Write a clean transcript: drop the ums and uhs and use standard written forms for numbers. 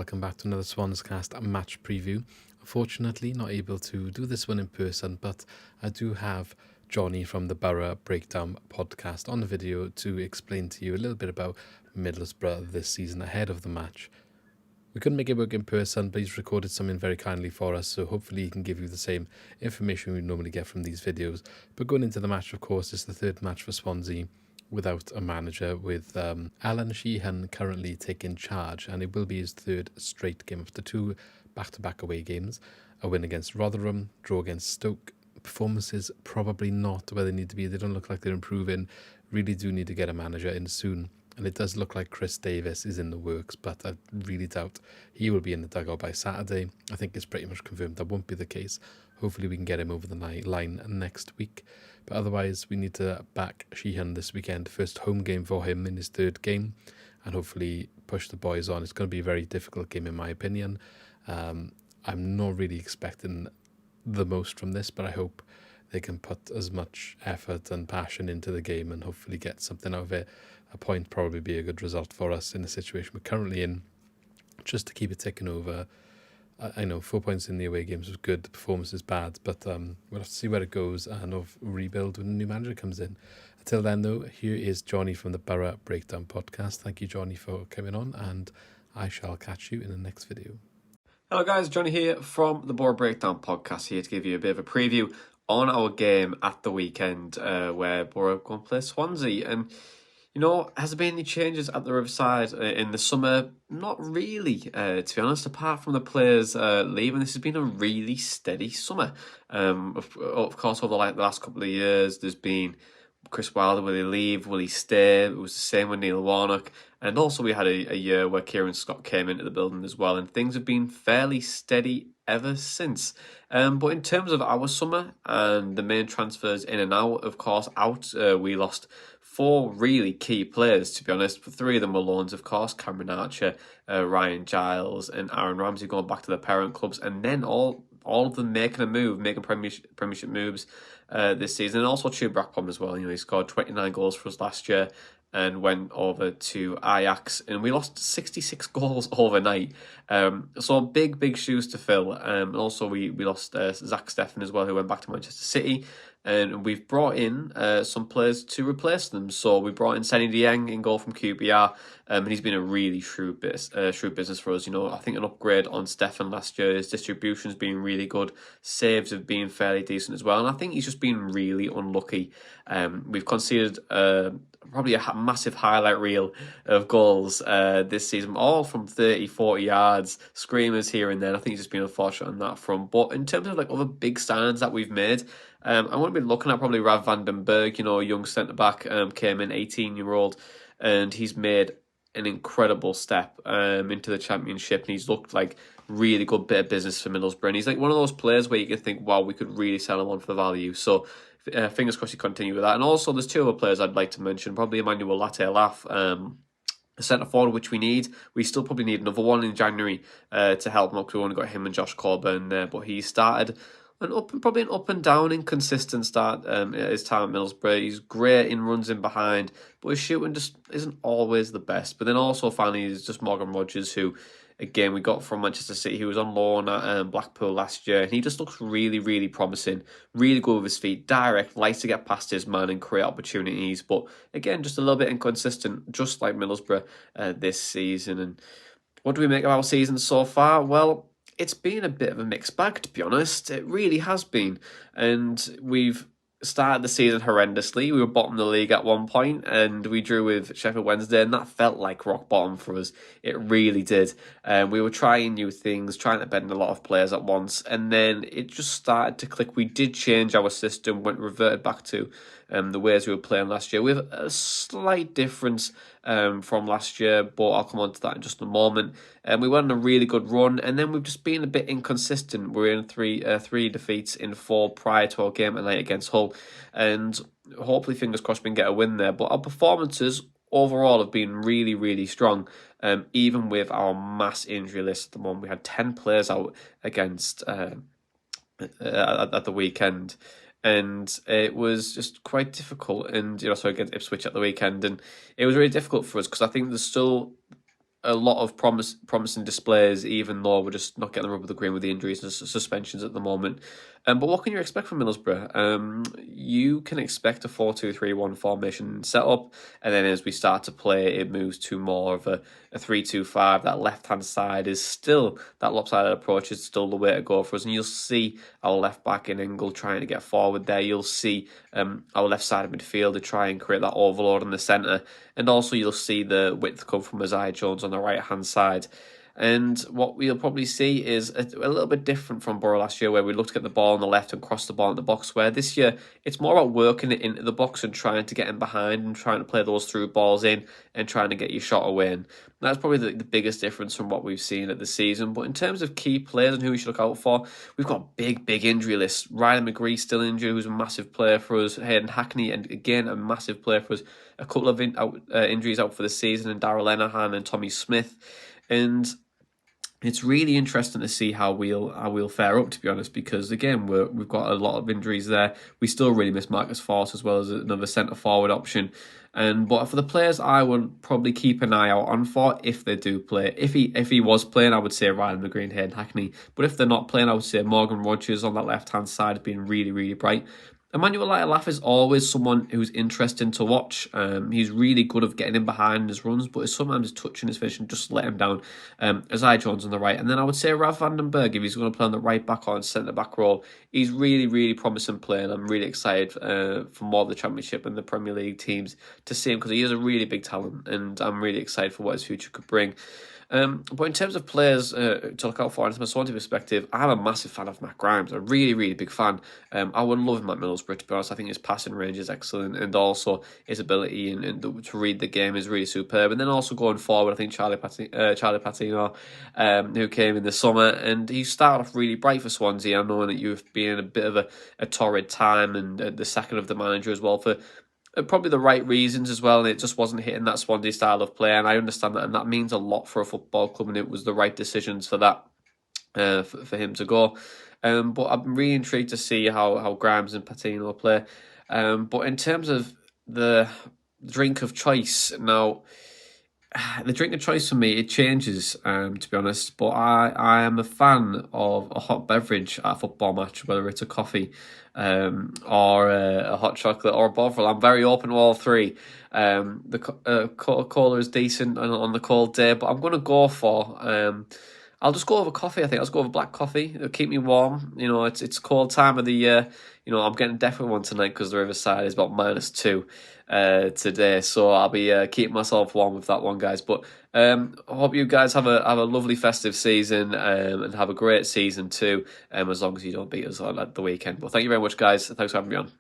welcome back to another SwansCast match preview. Unfortunately, not able to do this one in person, but I do have Johnny from the Borough Breakdown Podcast on the video to explain to you a little bit about Middlesbrough this season ahead of the match. We couldn't make it work in person, but he's recorded something very kindly for us, so hopefully he can give you the same information we normally get from these videos. But going into the match, of course, it's the third match for Swansea without a manager, with Alan Sheehan currently taking charge, and it will be his third straight game after two back-to-back away games. A win against Rotherham, draw against Stoke. Performances probably not where they need to be. They don't look like they're improving. Really do need to get a manager in soon. And it does look like Chris Davis is in the works, but I really doubt he will be in the dugout by Saturday. I think it's pretty much confirmed that won't be the case. Hopefully we can get him over the line next week. But otherwise, we need to back Sheehan this weekend. First home game for him in his third game, and hopefully push the boys on. It's going to be a very difficult game in my opinion. I'm not really expecting the most from this, but I hope they can put as much effort and passion into the game and hopefully get something out of it. A point probably be a good result for us in the situation we're currently in, just to keep it ticking over. I know 4 points in the away games was good, the performance is bad, but we'll have to see where it goes and rebuild when a new manager comes in. Until then, though, here is Johnny from the Borough Breakdown Podcast. Thank you, Johnny, for coming on, and I shall catch you in the next video. Hello guys, Johnny here from the Borough Breakdown Podcast, here to give you a bit of a preview on our game at the weekend where Borough go and play Swansea. And you know, has there been any changes at the Riverside in the summer? Not really, to be honest, apart from the players leaving. This has been a really steady summer. Of course, over the last couple of years, there's been Chris Wilder, will he leave, will he stay? It was the same with Neil Warnock. And also we had a year where Kieran Scott came into the building as well, and things have been fairly steady ever since. But in terms of our summer and the main transfers in and out, of course, we lost 4 really key players, to be honest. 3 of them were loans, of course: Cameron Archer, Ryan Giles and Aaron Ramsey going back to their parent clubs, and then all of them making premiership moves this season. And also Chuba Akpom as well. You know, he scored 29 goals for us last year and went over to Ajax, and we lost 66 goals overnight. So big shoes to fill. And also we lost Zach Steffen as well, who went back to Manchester City. And we've brought in some players to replace them. So we brought in Senny Dieng in goal from QPR, and he's been a really shrewd business for us. You know, I think an upgrade on Stefan last year. His distribution's been really good. Saves have been fairly decent as well. And I think he's just been really unlucky. We've conceded probably a massive highlight reel of goals this season, all from 30, 40 yards, screamers here and there. I think he's just been unfortunate on that front. But in terms of like other big signings that we've made, I want to be looking at probably Rav van den Berg, you know, a young centre-back, came in, 18-year-old, and he's made an incredible step into the Championship, and he's looked like really good bit of business for Middlesbrough. And he's like one of those players where you can think, wow, we could really sell him on for the value. So fingers crossed you continue with that. And also there's 2 other players I'd like to mention, probably Emmanuel Latte-Laf, a centre forward, which we need. We still probably need another one in January to help him up. We only got him and Josh Coburn there, but he started probably an up and down inconsistent start at his time at Middlesbrough. He's great in runs in behind, but his shooting just isn't always the best. But then also finally is just Morgan Rogers, who again we got from Manchester City. He was on loan at Blackpool last year, and he just looks really promising, really good with his feet, direct, likes to get past his man and create opportunities, but again just a little bit inconsistent, just like Middlesbrough this season. And what do we make of our season so far? Well, it's been a bit of a mixed bag, to be honest. It really has been. And we've started the season horrendously. We were bottom of the league at one point, and we drew with Sheffield Wednesday, and that felt like rock bottom for us. It really did. We were trying new things, trying to bend a lot of players at once, and then it just started to click. We did change our system, reverted back to the ways we were playing last year, with a slight difference from last year, but I'll come on to that in just a moment. We went on a really good run, and then we've just been a bit inconsistent. We're in three defeats in 4 prior to our game tonight against Hull, and hopefully, fingers crossed, we can get a win there. But our performances overall have been really strong, even with our mass injury list at the moment. We had 10 players out against at the weekend. And it was just quite difficult. And, you know, so against Ipswich at the weekend. And it was really difficult for us because I think there's still a lot of promising displays, even though we're just not getting the rub of the green with the injuries and suspensions at the moment. But what can you expect from Middlesbrough? You can expect a 4-2-3-1 formation setup, and then as we start to play, it moves to more of a 3-2-5. That left-hand side is still, that lopsided approach is still the way to go for us, and you'll see our left-back in Ingle trying to get forward there. You'll see our left-sided midfielder try and create that overload in the centre, and also you'll see the width come from Isaiah Jones on the right-hand side. And what we'll probably see is a little bit different from Borough last year, where we looked to get the ball on the left and cross the ball in the box, where this year it's more about working it into the box and trying to get in behind and trying to play those through balls in and trying to get your shot away. And that's probably the biggest difference from what we've seen at the season. But in terms of key players and who we should look out for, we've got a big injury list. Ryan McGree still injured, who's a massive player for us. Hayden Hackney, and again, a massive player for us. A couple of injuries out for the season, and Darrell Lenihan and Tommy Smith. And it's really interesting to see how we'll fare up, to be honest, because again we've got a lot of injuries there. We still really miss Marcus Forss as well as another centre forward option. But for the players I would probably keep an eye out on for if they do play. If he was playing, I would say Ryan McGree and Hayden Hackney. But if they're not playing, I would say Morgan Rogers on that left hand side has been really bright. Emmanuel Latif is always someone who's interesting to watch. He's really good at getting in behind his runs, but sometimes his touch and his vision just let him down. Isaiah Jones on the right. And then I would say Rav van den Berg, if he's going to play on the right back or in centre-back role, he's really promising player, and I'm really excited for more of the Championship and the Premier League teams to see him, because he is a really big talent, and I'm really excited for what his future could bring. But in terms of players to look out for, and from a Swansea perspective, I'm a massive fan of Matt Grimes. A really big fan. I would love him at Middlesbrough, to be honest. I think his passing range is excellent, and also his ability and to read the game is really superb. And then also going forward, I think Charlie Patino, who came in the summer, and he started off really bright for Swansea. I know that you've been in a bit of a torrid time, and the second of the manager as well, for probably the right reasons as well, and it just wasn't hitting that Swansea style of play, and I understand that, and that means a lot for a football club, and it was the right decisions for that, for him to go. But I'm really intrigued to see how Grimes and Patino play. But in terms of the drink of choice, now, the drink of choice for me, it changes, to be honest, but I am a fan of a hot beverage at a football match, whether it's a coffee, or a hot chocolate or a bovril. I'm very open to all three. The Coca-Cola is decent on the cold day, but I'm going to go for I'll just go over coffee. I think I'll just go over black coffee. It'll keep me warm. You know, it's cold time of the year. You know, I'm getting definitely one tonight because the Riverside is about -2 today, so I'll be keeping myself warm with that one, guys. But I hope you guys have a lovely festive season, and have a great season too. As long as you don't beat us at the weekend. But thank you very much, guys. Thanks for having me on.